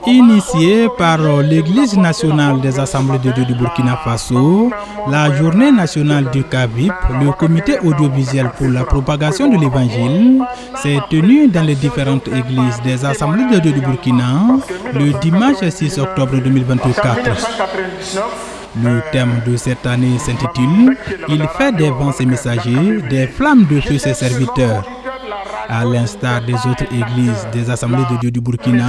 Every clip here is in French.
Initiée par l'Église nationale des Assemblées de Dieu du Burkina Faso, la journée nationale du CAVIP, le comité audiovisuel pour la propagation de l'Évangile, s'est tenue dans les différentes églises des Assemblées de Dieu du Burkina le dimanche 6 octobre 2024. Le thème de cette année s'intitule « Il fait des vents ses messagers, des flammes de feu ses serviteurs ». À l'instar des autres églises des Assemblées de Dieu du Burkina,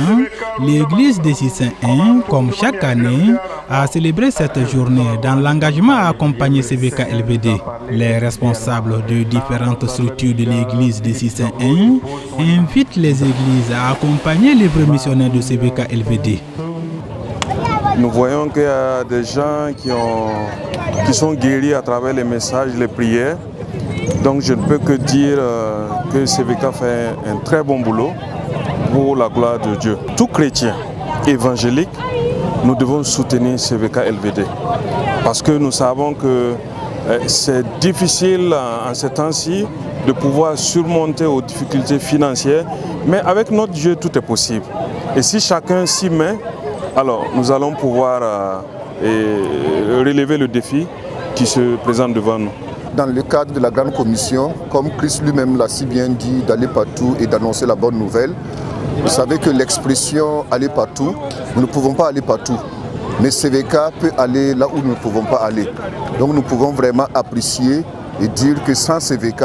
l'église des 601, comme chaque année, a célébré cette journée dans l'engagement à accompagner CVK LVD. Les responsables de différentes structures de l'église des 601 invitent les églises à accompagner les vrais missionnaires de CVK LVD. Nous voyons qu'il y a des gens qui sont guéris à travers les messages, les prières. Donc je ne peux que dire que CVK fait un très bon boulot pour la gloire de Dieu. Tout chrétien évangélique, nous devons soutenir CVK LVD parce que nous savons que c'est difficile en ces temps-ci de pouvoir surmonter aux difficultés financières, mais avec notre Dieu tout est possible. Et si chacun s'y met, alors nous allons pouvoir relever le défi qui se présente devant nous. Dans le cadre de la Grande Commission, comme Christ lui-même l'a si bien dit, d'aller partout et d'annoncer la bonne nouvelle, vous savez que l'expression « aller partout », nous ne pouvons pas aller partout. Mais CVK peut aller là où nous ne pouvons pas aller. Donc nous pouvons vraiment apprécier et dire que sans CVK,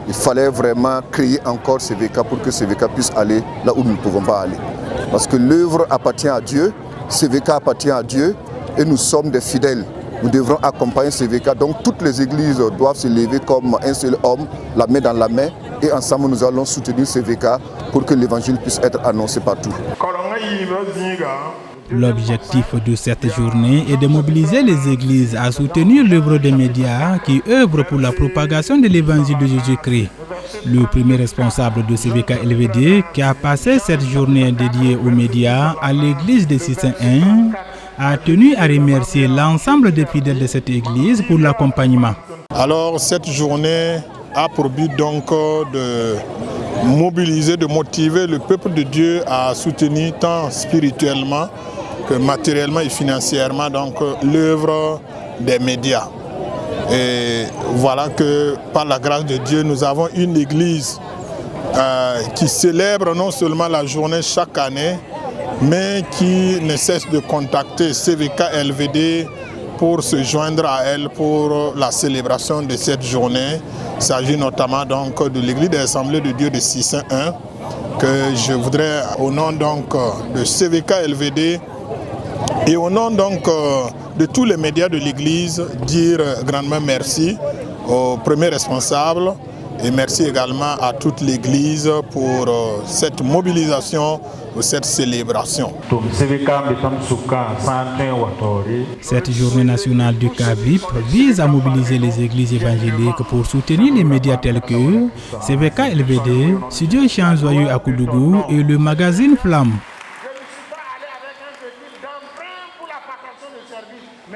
il fallait vraiment créer encore CVK pour que CVK puisse aller là où nous ne pouvons pas aller. Parce que l'œuvre appartient à Dieu, CVK appartient à Dieu et nous sommes des fidèles. Nous devrons accompagner CVK, donc toutes les églises doivent se lever comme un seul homme, la main dans la main, et ensemble nous allons soutenir CVK pour que l'évangile puisse être annoncé partout. L'objectif de cette journée est de mobiliser les églises à soutenir l'œuvre des médias qui œuvrent pour la propagation de l'évangile de Jésus-Christ. Le premier responsable de CVK LVD, qui a passé cette journée dédiée aux médias à l'église de 601, a tenu à remercier l'ensemble des fidèles de cette église pour l'accompagnement. Alors cette journée a pour but donc de mobiliser, de motiver le peuple de Dieu à soutenir tant spirituellement que matériellement et financièrement donc l'œuvre des médias. Et voilà que par la grâce de Dieu, nous avons une église qui célèbre non seulement la journée chaque année, mais qui ne cesse de contacter CVK LVD pour se joindre à elle pour la célébration de cette journée. Il s'agit notamment donc de l'église des Assemblées de Dieu de 601 que je voudrais au nom donc de CVK LVD et au nom donc de tous les médias de l'église dire grandement merci aux premiers responsables et merci également à toute l'église pour cette mobilisation, pour cette célébration. Cette journée nationale du CAVIP vise à mobiliser les églises évangéliques pour soutenir les médias tels que CVK LVD, Studio Chant Joyeux à Koudougou et le magazine Flamme.